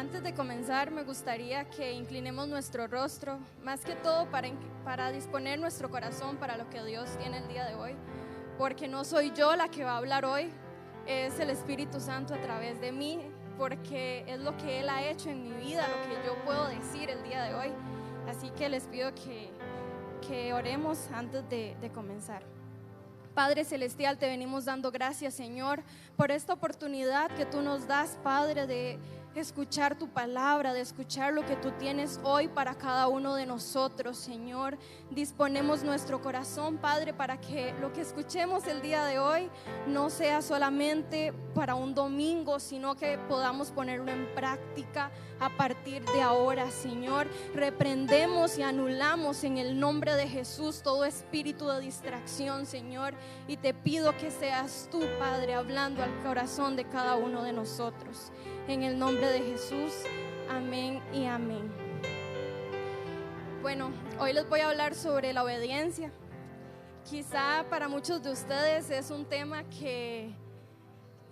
Antes de comenzar, me gustaría que inclinemos nuestro rostro, más que todo para disponer nuestro corazón para lo que Dios tiene el día de hoy, porque no soy yo la que va a hablar hoy, es el Espíritu Santo a través de mí, porque es lo que Él ha hecho en mi vida, lo que yo puedo decir el día de hoy. Así que les pido que oremos antes de comenzar. Padre Celestial, te venimos dando gracias, Señor, por esta oportunidad que tú nos das, Padre, de escuchar tu palabra, de escuchar lo que tú tienes hoy para cada uno de nosotros, Señor. Disponemos nuestro corazón, Padre, para que lo que escuchemos el día de hoy no sea solamente para un domingo, sino que podamos ponerlo en práctica a partir de ahora, Señor. Reprendemos y anulamos en el nombre de Jesús todo espíritu de distracción, Señor, y te pido que seas tú, Padre, hablando al corazón de cada uno de nosotros. En el nombre de Jesús, amén y amén. Bueno, hoy les voy a hablar sobre la obediencia. Quizá para muchos de ustedes es un tema que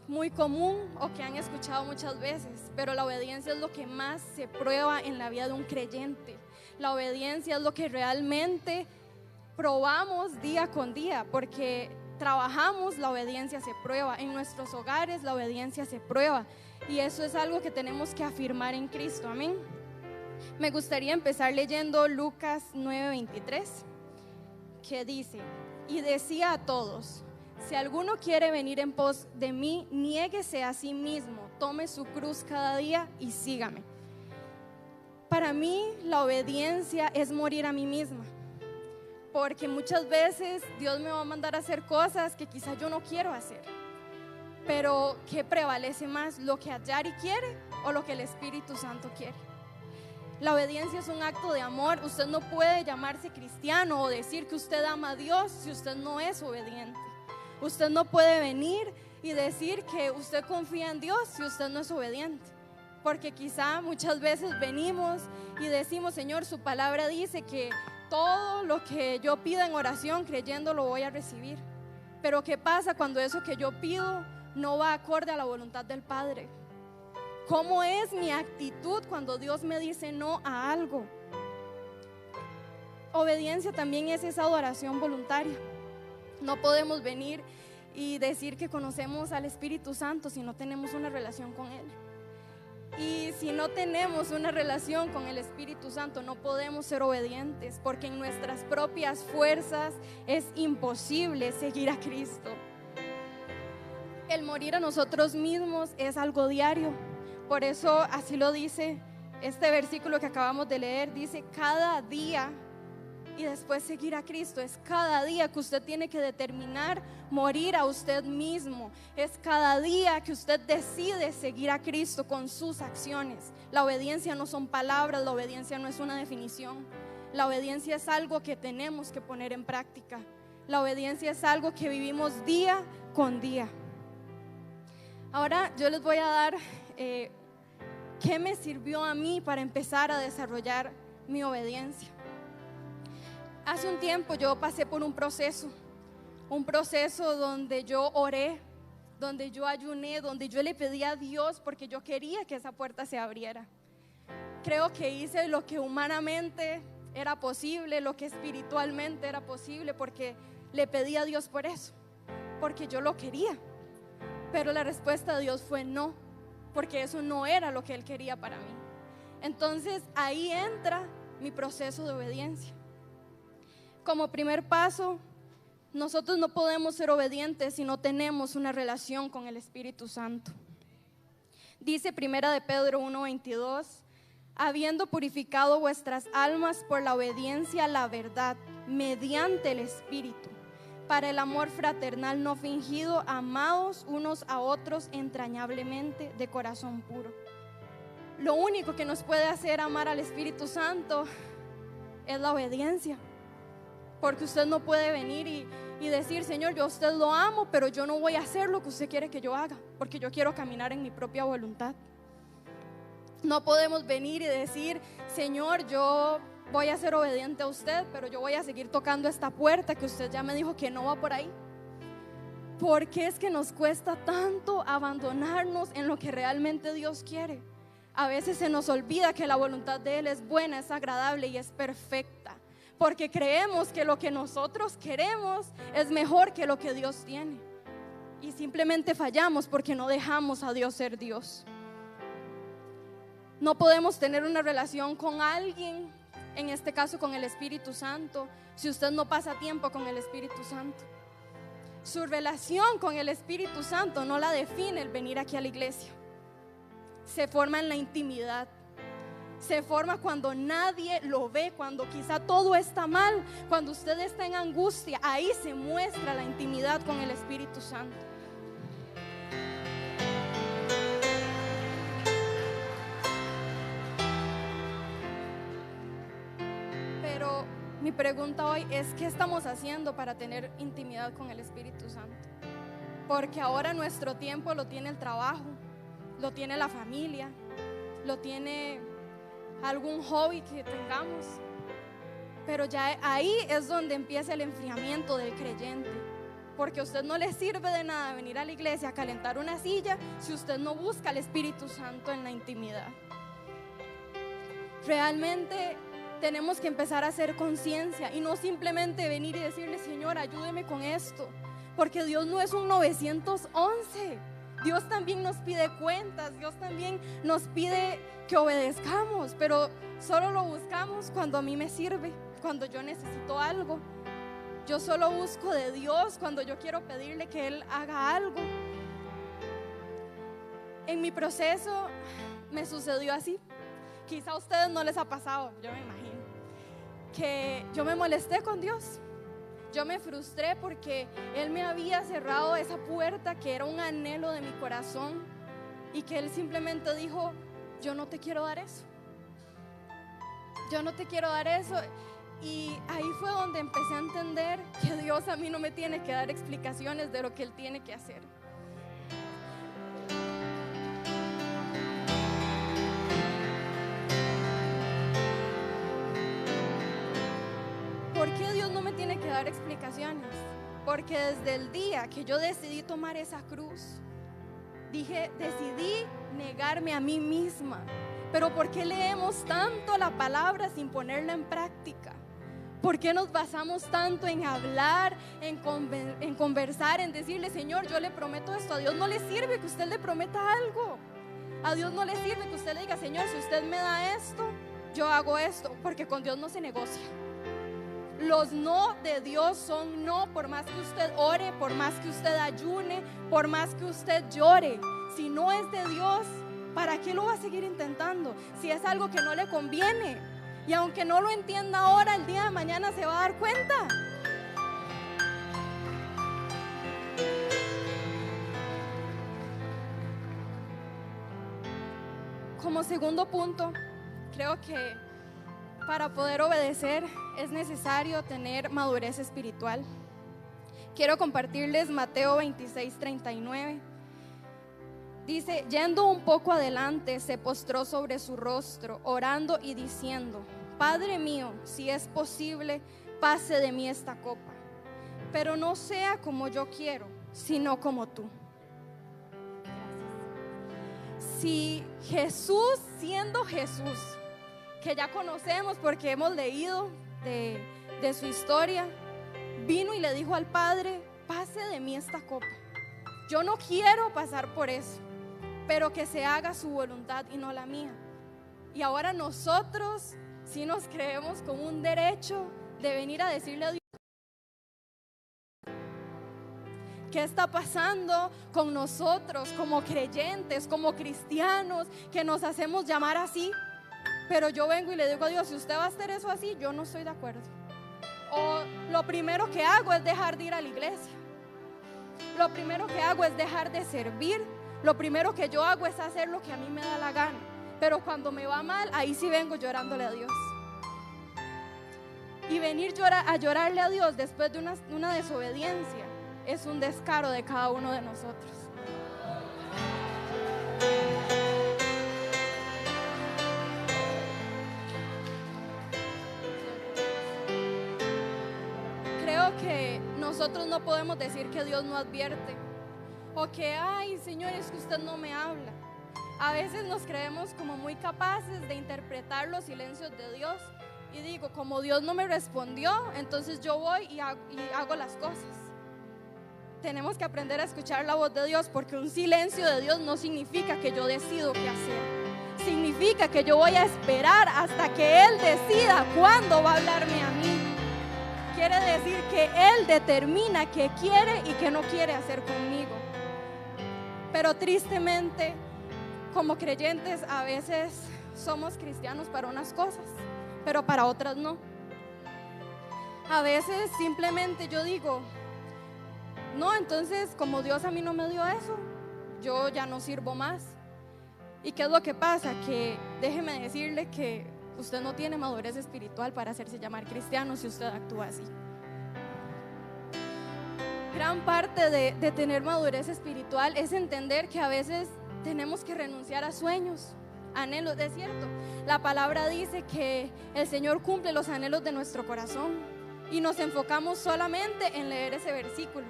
muy común o que han escuchado muchas veces, pero la obediencia es lo que más se prueba en la vida de un creyente. La obediencia es lo que realmente probamos día con día, porque trabajamos, la obediencia se prueba, en nuestros hogares la obediencia se prueba, y eso es algo que tenemos que afirmar en Cristo, amén. Me gustaría empezar leyendo Lucas 9:23, que dice: y decía a todos: si alguno quiere venir en pos de mí, niéguese a sí mismo, tome su cruz cada día y sígame. Para mí la obediencia es morir a mí misma, porque muchas veces Dios me va a mandar a hacer cosas que quizás yo no quiero hacer. Pero ¿qué prevalece más? ¿Lo que Adjari quiere o lo que el Espíritu Santo quiere? La obediencia es un acto de amor. Usted no puede llamarse cristiano o decir que usted ama a Dios si usted no es obediente. Usted no puede venir y decir que usted confía en Dios si usted no es obediente. Porque quizá muchas veces venimos y decimos: Señor, su palabra dice que todo lo que yo pida en oración creyendo lo voy a recibir. Pero ¿qué pasa cuando eso que yo pido no va acorde a la voluntad del Padre? ¿Cómo es mi actitud cuando Dios me dice no a algo? Obediencia también es esa adoración voluntaria. No podemos venir y decir que conocemos al Espíritu Santo si no tenemos una relación con Él. Y si no tenemos una relación con el Espíritu Santo, no podemos ser obedientes, porque en nuestras propias fuerzas es imposible seguir a Cristo. El morir a nosotros mismos es algo diario. Por eso así lo dice este versículo que acabamos de leer. Dice: cada día. Y después seguir a Cristo es cada día que usted tiene que determinar morir a usted mismo. Es cada día que usted decide seguir a Cristo con sus acciones. La obediencia no son palabras, la obediencia no es una definición. La obediencia es algo que tenemos que poner en práctica. La obediencia es algo que vivimos día con día. Ahora yo les voy a dar qué me sirvió a mí para empezar a desarrollar mi obediencia. Hace un tiempo yo pasé por un proceso donde yo oré, donde yo ayuné, donde yo le pedí a Dios porque yo quería que esa puerta se abriera. Creo que hice lo que humanamente era posible, lo que espiritualmente era posible, porque le pedí a Dios por eso, porque yo lo quería. Pero la respuesta de Dios fue no, porque eso no era lo que Él quería para mí. Entonces ahí entra mi proceso de obediencia. Como primer paso, nosotros no podemos ser obedientes si no tenemos una relación con el Espíritu Santo. Dice Primera de Pedro 1:22: habiendo purificado vuestras almas por la obediencia a la verdad, mediante el Espíritu, para el amor fraternal no fingido, amados unos a otros entrañablemente de corazón puro. Lo único que nos puede hacer amar al Espíritu Santo es la obediencia. Porque usted no puede venir y decir: Señor, yo a usted lo amo, pero yo no voy a hacer lo que usted quiere que yo haga, porque yo quiero caminar en mi propia voluntad. No podemos venir y decir: Señor, yo voy a ser obediente a usted, pero yo voy a seguir tocando esta puerta que usted ya me dijo que no va por ahí. ¿Por qué es que nos cuesta tanto abandonarnos en lo que realmente Dios quiere? a veces se nos olvida que la voluntad de Él es buena, es agradable y es perfecta, porque creemos que lo que nosotros queremos es mejor que lo que Dios tiene, y simplemente fallamos porque no dejamos a Dios ser Dios. No podemos tener una relación con alguien, en este caso con el Espíritu Santo, si usted no pasa tiempo con el Espíritu Santo. Su relación con el Espíritu Santo no la define el venir aquí a la iglesia. Se forma en la intimidad. Se forma cuando nadie lo ve, cuando quizá todo está mal, cuando usted está en angustia. Ahí se muestra la intimidad con el Espíritu Santo. Pero mi pregunta hoy es: ¿qué estamos haciendo para tener intimidad con el Espíritu Santo? Porque ahora nuestro tiempo lo tiene el trabajo, lo tiene la familia, lo tiene algún hobby que tengamos. Pero ya ahí es donde empieza el enfriamiento del creyente, porque a usted no le sirve de nada venir a la iglesia a calentar una silla si usted no busca al Espíritu Santo en la intimidad. Realmente tenemos que empezar a hacer conciencia y no simplemente venir y decirle: Señor, ayúdeme con esto, porque Dios no es un 911. Dios también nos pide cuentas, Dios también nos pide que obedezcamos, pero solo lo buscamos cuando a mí me sirve, cuando yo necesito algo. Yo solo busco de Dios cuando yo quiero pedirle que Él haga algo. En mi proceso me sucedió así. Quizá a ustedes no les ha pasado, yo me imagino, que yo me molesté con Dios. Yo me frustré porque Él me había cerrado esa puerta que era un anhelo de mi corazón, y que Él simplemente dijo: yo no te quiero dar eso. Yo no te quiero dar eso. Y ahí fue donde empecé a entender que Dios a mí no me tiene que dar explicaciones de lo que Él tiene que hacer. ¿Por qué Dios no me tiene que dar explicaciones? Porque desde el día que yo decidí tomar esa cruz, decidí negarme a mí misma. Pero ¿por qué leemos tanto la palabra sin ponerla en práctica? ¿Por qué nos basamos tanto en hablar, en conversar, en decirle: Señor, yo le prometo esto? A Dios no le sirve que usted le prometa algo. A Dios no le sirve que usted le diga: Señor, si usted me da esto, yo hago esto. Porque con Dios no se negocia. Los no de Dios son no, por más que usted ore, por más que usted ayune, por más que usted llore. Si no es de Dios, ¿para qué lo va a seguir intentando? Si es algo que no le conviene. Y aunque no lo entienda ahora, el día de mañana se va a dar cuenta. Como segundo punto, creo que para poder obedecer es necesario tener madurez espiritual. Quiero compartirles Mateo 26:39. Dice: yendo un poco adelante, se postró sobre su rostro, orando y diciendo: Padre mío, si es posible, pase de mí esta copa, pero no sea como yo quiero, sino como tú. Si Jesús, siendo Jesús, que ya conocemos porque hemos leído de su historia, vino y le dijo al Padre: pase de mí esta copa, yo no quiero pasar por eso, pero que se haga su voluntad y no la mía. Y ahora nosotros sí nos creemos con un derecho de venir a decirle a Dios: ¿qué está pasando con nosotros como creyentes, como cristianos, que nos hacemos llamar así? Pero yo vengo y le digo a Dios: si usted va a hacer eso así, yo no estoy de acuerdo. O lo primero que hago es dejar de ir a la iglesia. Lo primero que hago es dejar de servir. Lo primero que yo hago es hacer lo que a mí me da la gana. Pero cuando me va mal, ahí sí vengo llorándole a Dios. Y venir a llorarle a Dios después de una desobediencia es un descaro de cada uno de nosotros. Creo que nosotros no podemos decir que Dios no advierte, o que: ay, Señor, es que usted no me habla. A veces nos creemos como muy capaces de interpretar los silencios de Dios y digo, como Dios no me respondió, entonces yo voy y hago las cosas. Tenemos que aprender a escuchar la voz de Dios, porque un silencio de Dios no significa que yo decido qué hacer. Significa que yo voy a esperar hasta que Él decida cuándo va a hablarme a mí. Quiere decir que Él determina qué quiere y qué no quiere hacer conmigo. Pero tristemente, como creyentes, a veces somos cristianos para unas cosas, pero para otras no. A veces simplemente yo digo, no, entonces como Dios a mí no me dio eso, yo ya no sirvo más. ¿Y qué es lo que pasa? Que déjeme decirle que usted no tiene madurez espiritual para hacerse llamar cristiano si usted actúa así. Gran parte de tener madurez espiritual es entender que a veces tenemos que renunciar a sueños, anhelos. Es cierto, la palabra dice que el Señor cumple los anhelos de nuestro corazón y nos enfocamos solamente en leer ese versículo.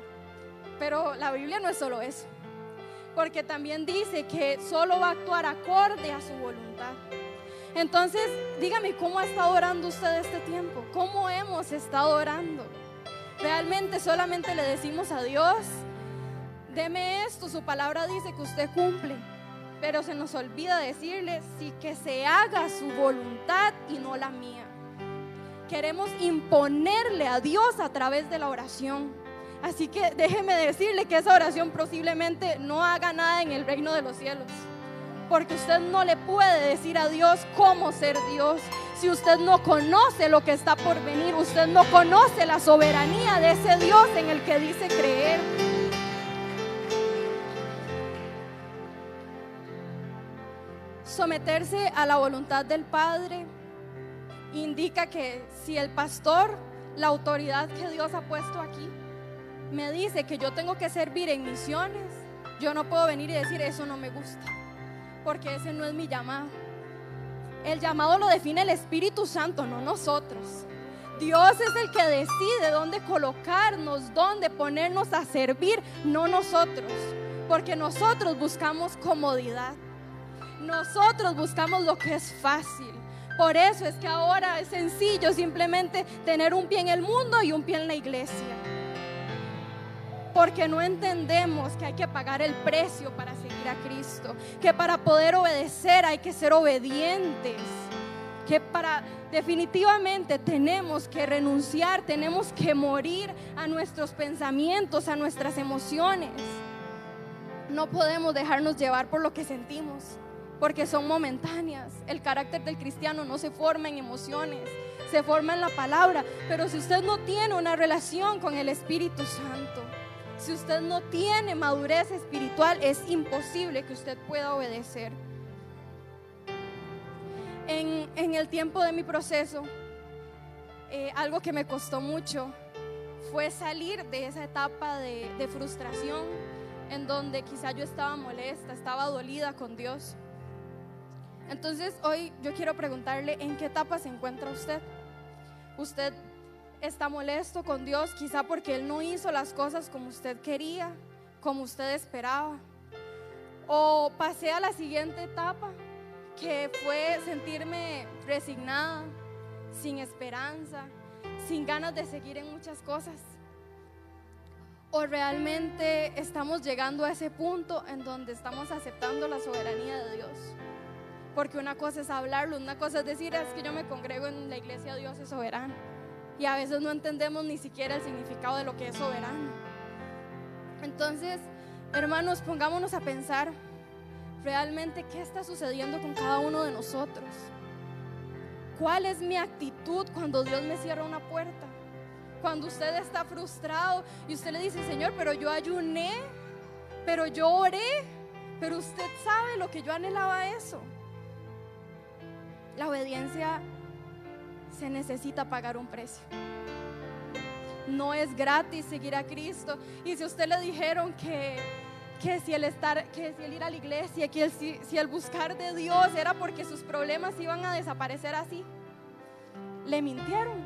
Pero la Biblia no es solo eso, porque también dice que solo va a actuar acorde a su voluntad. Entonces, dígame, ¿cómo ha estado orando usted este tiempo? ¿Cómo hemos estado orando? Realmente solamente le decimos a Dios, deme esto, su palabra dice que usted cumple, pero se nos olvida decirle, sí, que se haga su voluntad y no la mía. Queremos imponerle a Dios a través de la oración. Así que déjeme decirle que esa oración posiblemente no haga nada en el reino de los cielos, porque usted no le puede decir a Dios cómo ser Dios si usted no conoce lo que está por venir. Usted no conoce la soberanía de ese Dios en el que dice creer. Someterse a la voluntad del Padre indica que si el pastor, la autoridad que Dios ha puesto aquí, me dice que yo tengo que servir en misiones, yo no puedo venir y decir eso no me gusta, porque ese no es mi llamado. El llamado lo define el Espíritu Santo, no nosotros. Dios es el que decide dónde colocarnos, dónde ponernos a servir, no nosotros, porque nosotros buscamos comodidad, nosotros buscamos lo que es fácil. Por eso es que ahora es sencillo simplemente tener un pie en el mundo y un pie en la iglesia, porque no entendemos que hay que pagar el precio para seguir a Cristo, que para poder obedecer hay que ser obedientes, que definitivamente tenemos que renunciar, tenemos que morir a nuestros pensamientos, a nuestras emociones. No podemos dejarnos llevar por lo que sentimos, porque son momentáneas. El carácter del cristiano no se forma en emociones, se forma en la palabra. Pero si usted no tiene una relación con el Espíritu Santo, si usted no tiene madurez espiritual, es imposible que usted pueda obedecer. En el tiempo de mi proceso, algo que me costó mucho fue salir de esa etapa de frustración, en donde quizá yo estaba molesta, estaba dolida con Dios. Entonces hoy yo quiero preguntarle, ¿en qué etapa se encuentra usted? ¿Usted está molesto con Dios quizá porque Él no hizo las cosas como usted quería, como usted esperaba? ¿O pasé a la siguiente etapa, que fue sentirme resignada, sin esperanza, sin ganas de seguir en muchas cosas? ¿O realmente estamos llegando a ese punto en donde estamos aceptando la soberanía de Dios? Porque una cosa es hablarlo, una cosa es decir, es que yo me congrego en la iglesia, Dios es soberano. Y a veces no entendemos ni siquiera el significado de lo que es soberano. Entonces, hermanos, pongámonos a pensar realmente qué está sucediendo con cada uno de nosotros. ¿Cuál es mi actitud cuando Dios me cierra una puerta? Cuando usted está frustrado y usted le dice, Señor, pero yo ayuné, pero yo oré, pero usted sabe lo que yo anhelaba eso. La obediencia se necesita pagar un precio. No es gratis seguir a Cristo. Y si a usted le dijeron que si el ir a la iglesia, si el buscar de Dios era porque sus problemas iban a desaparecer así, le mintieron,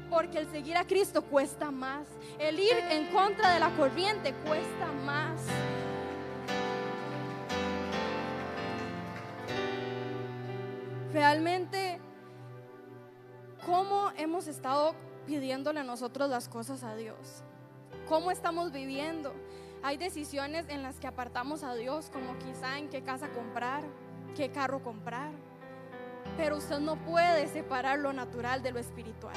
porque el seguir a Cristo cuesta más. El ir en contra de la corriente cuesta más. realmente, ¿cómo hemos estado pidiéndole a nosotros las cosas a Dios? ¿Cómo estamos viviendo? Hay decisiones en las que apartamos a Dios, como quizá en qué casa comprar, qué carro comprar. Pero usted no puede separar lo natural de lo espiritual,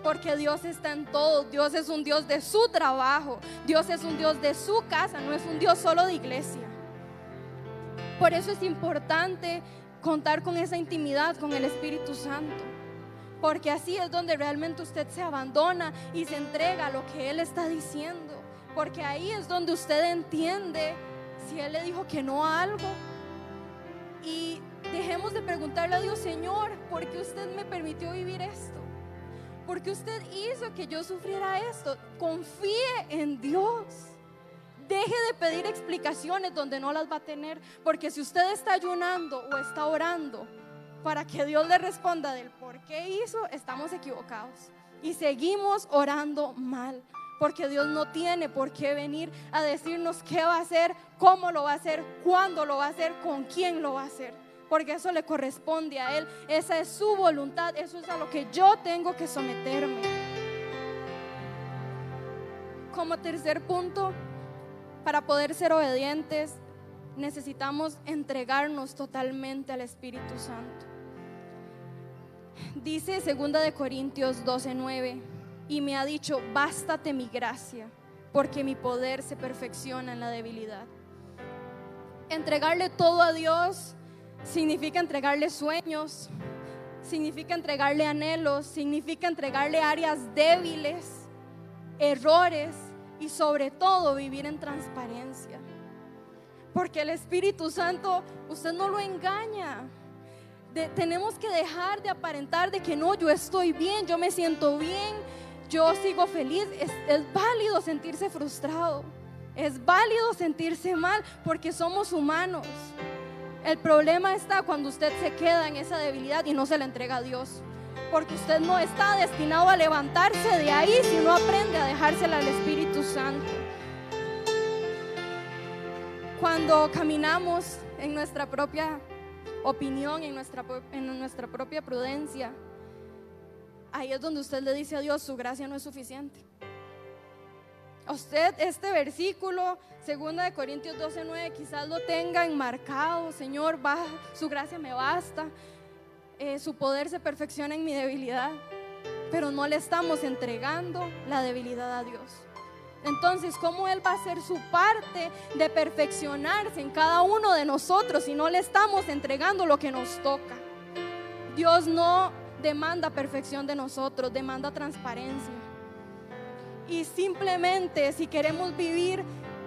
porque Dios está en todo. Dios es un Dios de su trabajo, Dios es un Dios de su casa, no es un Dios solo de iglesia. Por eso es importante contar con esa intimidad con el Espíritu Santo, porque así es donde realmente usted se abandona y se entrega a lo que Él está diciendo, porque ahí es donde usted entiende si Él le dijo que no a algo. Y dejemos de preguntarle a Dios: Señor, ¿por qué usted me permitió vivir esto? ¿Por qué usted hizo que yo sufriera esto? Confíe en Dios. Deje de pedir explicaciones donde no las va a tener, porque si usted está ayunando o está orando para que Dios le responda del por qué hizo, estamos equivocados y seguimos orando mal, porque Dios no tiene por qué venir a decirnos qué va a hacer, cómo lo va a hacer, cuándo lo va a hacer, con quién lo va a hacer, porque eso le corresponde a Él. Esa es su voluntad, eso es a lo que yo tengo que someterme. Como tercer punto, para poder ser obedientes, necesitamos entregarnos totalmente al Espíritu Santo. Dice 2 Corintios 12:9: y me ha dicho: bástate mi gracia, porque mi poder se perfecciona en la debilidad. Entregarle todo a Dios significa entregarle sueños, significa entregarle anhelos, significa entregarle áreas débiles, errores, y sobre todo vivir en transparencia, porque el Espíritu Santo usted no lo engaña. Tenemos que dejar de aparentar de que no, yo estoy bien, yo me siento bien, yo sigo feliz. Es válido sentirse frustrado, es válido sentirse mal, porque somos humanos. El problema está cuando usted se queda en esa debilidad y no se la entrega a Dios, porque usted no está destinado a levantarse de ahí si no aprende a dejársela al Espíritu Santo. Cuando caminamos en nuestra propia opinión, en nuestra propia prudencia, ahí es donde usted le dice a Dios: su gracia no es suficiente. A usted este versículo, 2 Corintios 12:9, quizás lo tenga enmarcado: Señor, su gracia me basta, su poder se perfecciona en mi debilidad. Pero no le estamos entregando la debilidad a Dios. Entonces, ¿cómo Él va a hacer su parte de perfeccionarse en cada uno de nosotros si no le estamos entregando lo que nos toca? Dios no demanda perfección de nosotros, demanda transparencia. Y simplemente, si queremos vivir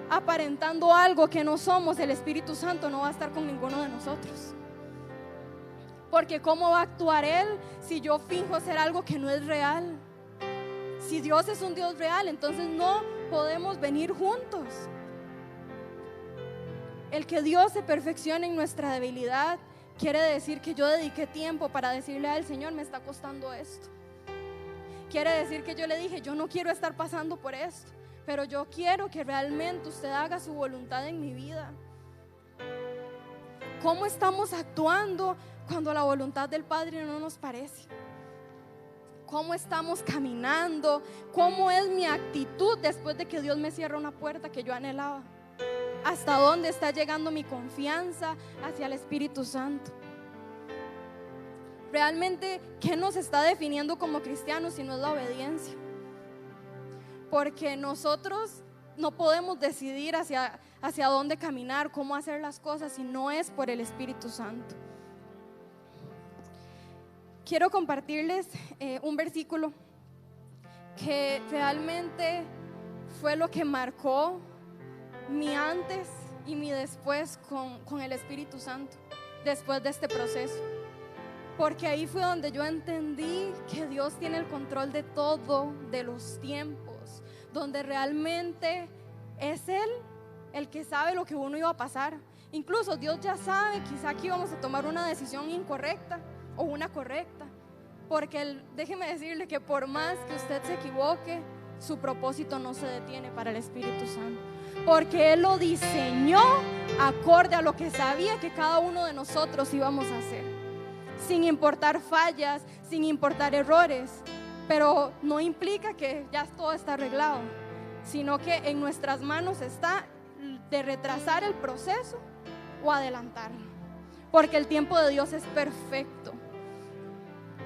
aparentando algo que no somos, el Espíritu Santo no va a estar con ninguno de nosotros. Porque ¿cómo va a actuar Él si yo finjo ser algo que no es real? Si Dios es un Dios real, entonces no podemos venir juntos. El que Dios se perfeccione en nuestra debilidad quiere decir que yo dediqué tiempo para decirle a Él: Señor, me está costando esto. Quiere decir que yo le dije: yo no quiero estar pasando por esto, pero yo quiero que realmente usted haga su voluntad en mi vida. ¿Cómo estamos actuando cuando la voluntad del Padre no nos parece? ¿Cómo estamos caminando? ¿Cómo es mi actitud después de que Dios me cierra una puerta que yo anhelaba? ¿Hasta dónde está llegando mi confianza hacia el Espíritu Santo? Realmente, ¿qué nos está definiendo como cristianos si no es la obediencia? Porque nosotros no podemos decidir hacia dónde caminar, cómo hacer las cosas, si no es por el Espíritu Santo. Quiero compartirles un versículo que realmente fue lo que marcó mi antes y mi después con el Espíritu Santo, después de este proceso. Porque ahí fue donde yo entendí que Dios tiene el control de todo, de los tiempos, donde realmente es Él el que sabe lo que uno iba a pasar. Incluso Dios ya sabe quizá que íbamos a tomar una decisión incorrecta o una correcta, porque déjeme decirle que por más que usted se equivoque, su propósito no se detiene para el Espíritu Santo, porque Él lo diseñó acorde a lo que sabía que cada uno de nosotros íbamos a hacer. sin importar fallas, sin importar errores. Pero no implica que ya todo está arreglado, sino que en nuestras manos está de retrasar el proceso o adelantarlo, porque el tiempo de Dios es perfecto.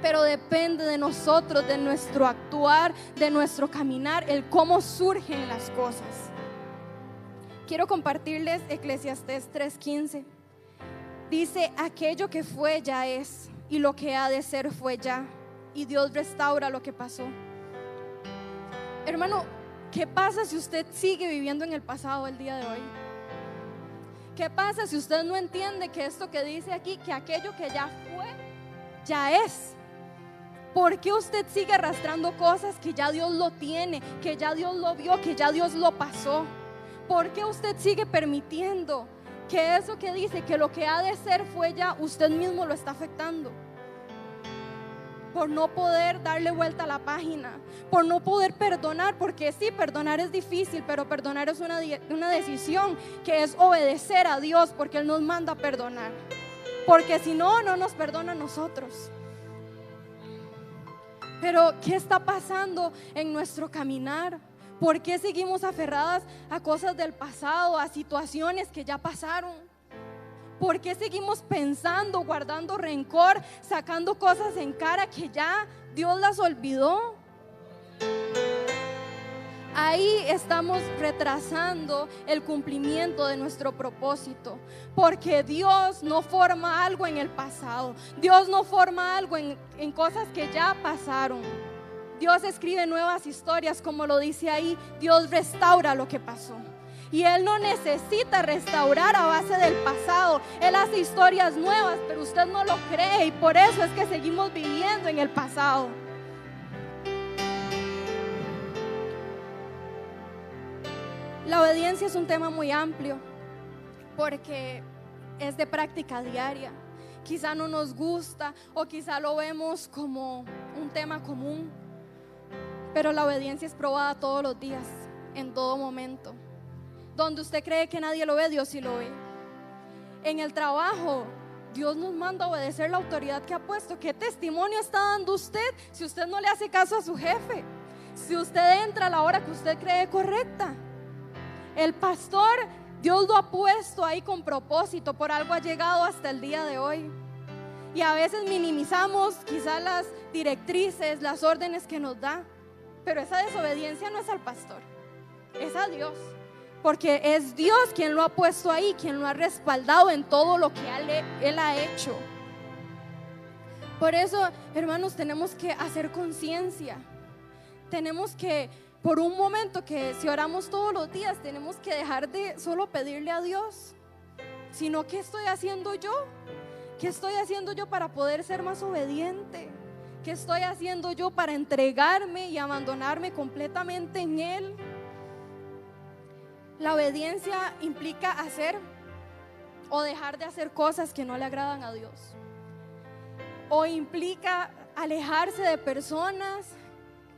Pero depende de nosotros, de nuestro actuar, de nuestro caminar, el cómo surgen las cosas. Quiero compartirles Eclesiastés 3:15. Dice: aquello que fue ya es, y lo que ha de ser fue ya, y Dios restaura lo que pasó. Hermano, ¿qué pasa si usted sigue viviendo en el pasado el día de hoy? ¿Qué pasa si usted no entiende que esto que dice aquí, que aquello que ya fue, ya es? ¿Por qué usted sigue arrastrando cosas que ya Dios lo tiene, que ya Dios lo vio, que ya Dios lo pasó? ¿Por qué usted sigue permitiendo que eso que dice, que lo que ha de ser fue ya, usted mismo lo está afectando? Por no poder darle vuelta a la página, por no poder perdonar, porque sí, perdonar es difícil, pero perdonar es una decisión que es obedecer a Dios, porque Él nos manda a perdonar, porque si no, no nos perdona a nosotros. Pero ¿qué está pasando en nuestro caminar? ¿Por qué seguimos aferradas a cosas del pasado, a situaciones que ya pasaron? ¿Por qué seguimos pensando, guardando rencor, sacando cosas en cara que ya Dios las olvidó? Ahí estamos retrasando el cumplimiento de nuestro propósito, porque Dios no forma algo en el pasado, Dios no forma algo en cosas que ya pasaron. Dios escribe nuevas historias, como lo dice ahí. Dios restaura lo que pasó, y Él no necesita restaurar a base del pasado. Él hace historias nuevas, pero usted no lo cree, y por eso es que seguimos viviendo en el pasado. La obediencia es un tema muy amplio, porque es de práctica diaria. Quizá no nos gusta, o quizá lo vemos como un tema común, pero la obediencia es probada todos los días, en todo momento. Donde usted cree que nadie lo ve, Dios sí lo ve. En el trabajo, Dios nos manda a obedecer la autoridad que ha puesto. ¿Qué testimonio está dando usted si usted no le hace caso a su jefe? Si usted entra a la hora que usted cree correcta. El pastor, Dios lo ha puesto ahí con propósito, por algo ha llegado hasta el día de hoy. Y a veces minimizamos quizás las directrices, las órdenes que nos da, pero esa desobediencia no es al pastor, es a Dios, porque es Dios quien lo ha puesto ahí, quien lo ha respaldado en todo lo que Él ha hecho. Por eso, hermanos, tenemos que hacer conciencia. Tenemos que, por un momento, que si oramos todos los días, tenemos que dejar de solo pedirle a Dios, sino ¿qué estoy haciendo yo? ¿Qué estoy haciendo yo para poder ser más obediente? ¿Qué estoy haciendo yo para entregarme y abandonarme completamente en Él? La obediencia implica hacer o dejar de hacer cosas que no le agradan a Dios, o implica alejarse de personas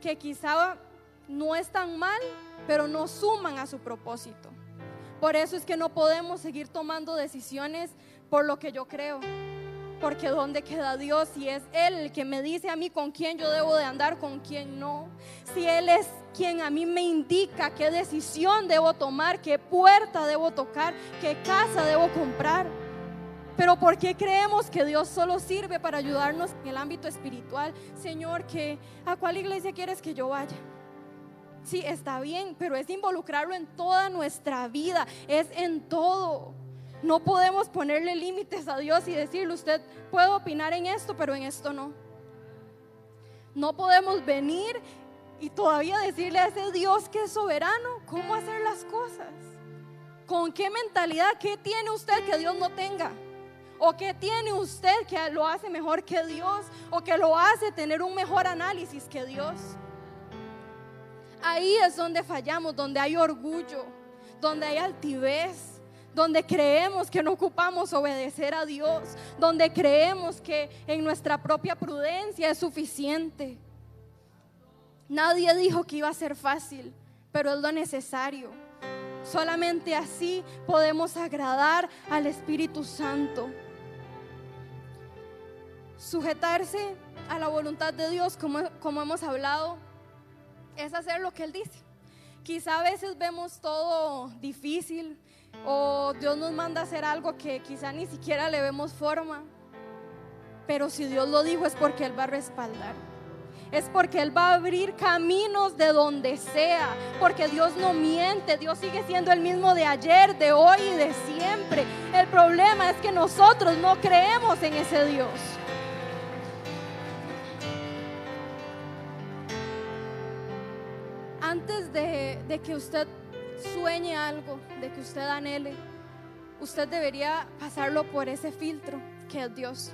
que quizá no están mal, pero no suman a su propósito. Por eso es que no podemos seguir tomando decisiones por lo que yo creo, porque ¿dónde queda Dios si es Él el que me dice a mí con quién yo debo de andar, con quién no? Si Él es quien a mí me indica qué decisión debo tomar, qué puerta debo tocar, qué casa debo comprar. Pero ¿por qué creemos que Dios solo sirve para ayudarnos en el ámbito espiritual? Señor, ¿a cuál iglesia quieres que yo vaya? Sí, está bien, pero es involucrarlo en toda nuestra vida, es en todo. No podemos ponerle límites a Dios y decirle: usted puede opinar en esto, pero en esto no. No podemos venir y todavía decirle a ese Dios que es soberano cómo hacer las cosas. ¿Con qué mentalidad? ¿Qué tiene usted que Dios no tenga? ¿O qué tiene usted que lo hace mejor que Dios? ¿O que lo hace tener un mejor análisis que Dios? Ahí es donde fallamos, donde hay orgullo, donde hay altivez, donde creemos que no ocupamos obedecer a Dios, donde creemos que en nuestra propia prudencia es suficiente. Nadie dijo que iba a ser fácil, pero es lo necesario. Solamente así podemos agradar al Espíritu Santo. Sujetarse a la voluntad de Dios, como hemos hablado, es hacer lo que Él dice. Quizá a veces vemos todo difícil, o Dios nos manda a hacer algo que quizá ni siquiera le vemos forma, pero si Dios lo dijo es porque Él va a respaldar, es porque Él va a abrir caminos de donde sea, porque Dios no miente. Dios sigue siendo el mismo de ayer, de hoy y de siempre. El problema es que nosotros no creemos en ese Dios. Antes de que usted sueñe algo, de que usted anhele, usted debería pasarlo por ese filtro que es Dios.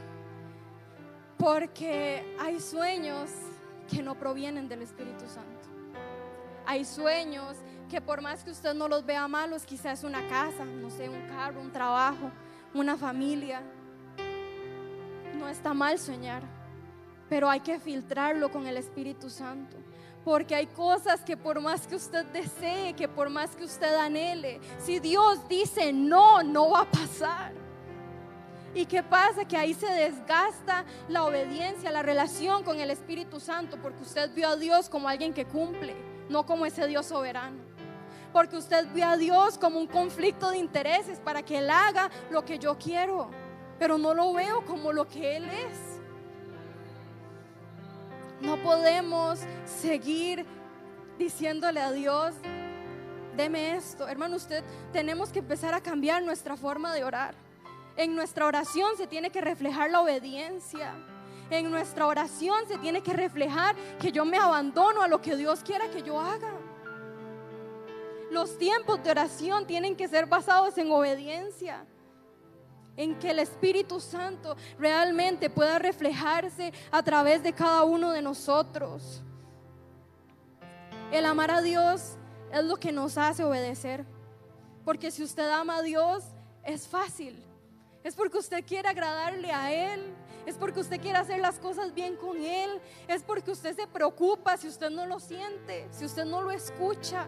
Porque hay sueños que no provienen del Espíritu Santo. Hay sueños que por más que usted no los vea malos, quizás es una casa, no sé, un carro, un trabajo, una familia. No está mal soñar, pero hay que filtrarlo con el Espíritu Santo. Porque hay cosas que por más que usted desee, que por más que usted anhele, si Dios dice no, no va a pasar. ¿Y qué pasa? Que ahí se desgasta la obediencia, la relación con el Espíritu Santo, porque usted vio a Dios como alguien que cumple, no como ese Dios soberano. Porque usted vio a Dios como un conflicto de intereses para que Él haga lo que yo quiero, pero no lo veo como lo que Él es. No podemos seguir diciéndole a Dios, deme esto. Hermano, tenemos que empezar a cambiar nuestra forma de orar. En nuestra oración se tiene que reflejar la obediencia. En nuestra oración se tiene que reflejar que yo me abandono a lo que Dios quiera que yo haga. Los tiempos de oración tienen que ser basados en obediencia, en que el Espíritu Santo realmente pueda reflejarse a través de cada uno de nosotros. El amar a Dios es lo que nos hace obedecer, porque si usted ama a Dios es fácil, es porque usted quiere agradarle a Él, es porque usted quiere hacer las cosas bien con Él, es porque usted se preocupa si usted no lo siente, si usted no lo escucha.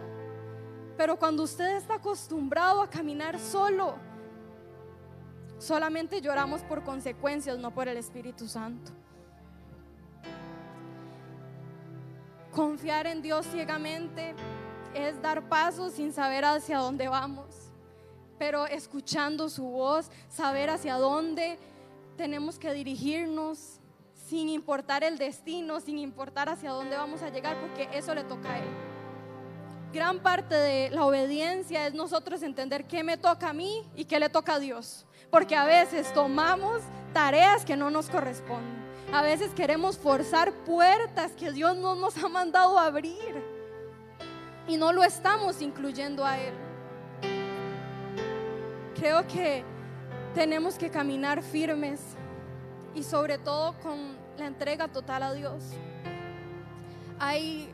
Pero cuando usted está acostumbrado a caminar solo, solamente lloramos por consecuencias, no por el Espíritu Santo. Confiar en Dios ciegamente es dar pasos sin saber hacia dónde vamos, pero escuchando su voz, saber hacia dónde tenemos que dirigirnos, sin importar el destino, sin importar hacia dónde vamos a llegar, porque eso le toca a Él. Gran parte de la obediencia es nosotros entender qué me toca a mí y qué le toca a Dios. Porque a veces tomamos tareas que no nos corresponden. A veces queremos forzar puertas que Dios no nos ha mandado a abrir y no lo estamos incluyendo a Él. Creo que tenemos que caminar firmes y sobre todo con la entrega total a Dios. Hay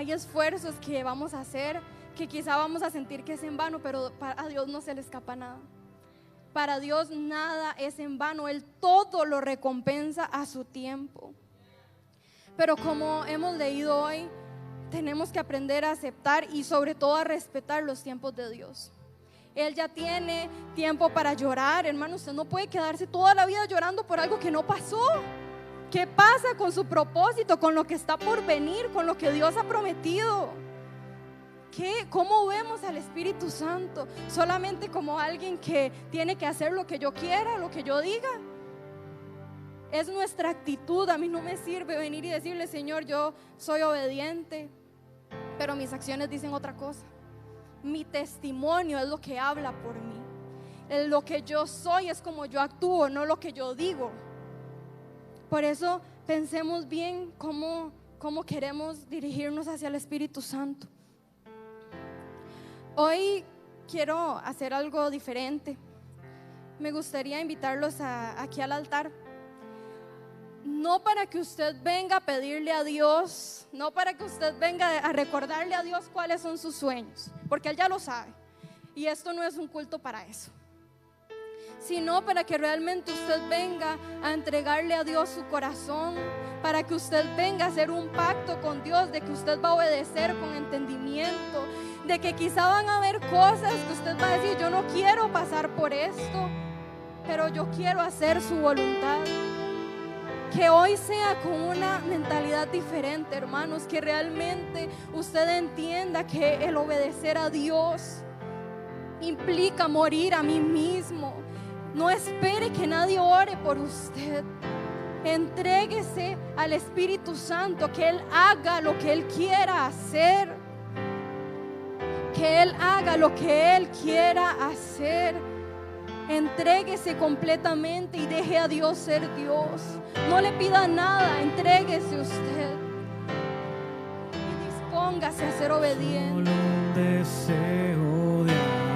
esfuerzos que vamos a hacer que quizá vamos a sentir que es en vano, pero a Dios no se le escapa nada. Para Dios nada es en vano, Él todo lo recompensa a su tiempo. Pero como hemos leído hoy, tenemos que aprender a aceptar y sobre todo a respetar los tiempos de Dios. Él ya tiene tiempo para llorar, hermano. Usted no puede quedarse toda la vida llorando por algo que no pasó. ¿Qué pasa con su propósito, con lo que está por venir, con lo que Dios ha prometido? ¿Cómo vemos al Espíritu Santo? ¿Solamente como alguien que tiene que hacer lo que yo quiera, lo que yo diga? Es nuestra actitud. A mí no me sirve venir y decirle, Señor, yo soy obediente, pero mis acciones dicen otra cosa. Mi testimonio es lo que habla por mí. Lo que yo soy es como yo actúo, no lo que yo digo. Por eso pensemos bien cómo queremos dirigirnos hacia el Espíritu Santo. Hoy quiero hacer algo diferente. Me gustaría invitarlos aquí al altar. No para que usted venga a pedirle a Dios, no para que usted venga a recordarle a Dios cuáles son sus sueños, porque Él ya lo sabe. Y esto no es un culto para eso, sino para que realmente usted venga a entregarle a Dios su corazón, para que usted venga a hacer un pacto con Dios de que usted va a obedecer con entendimiento, de que quizá van a haber cosas que usted va a decir, yo no quiero pasar por esto, pero yo quiero hacer su voluntad. Que hoy sea con una mentalidad diferente, hermanos, que realmente usted entienda que el obedecer a Dios implica morir a mí mismo. No espere que nadie ore por usted. Entréguese al Espíritu Santo, que Él haga lo que Él quiera hacer. Que Él haga lo que Él quiera hacer. Entréguese completamente y deje a Dios ser Dios. No le pida nada, entréguese usted y dispóngase a ser obediente. Solo un deseo de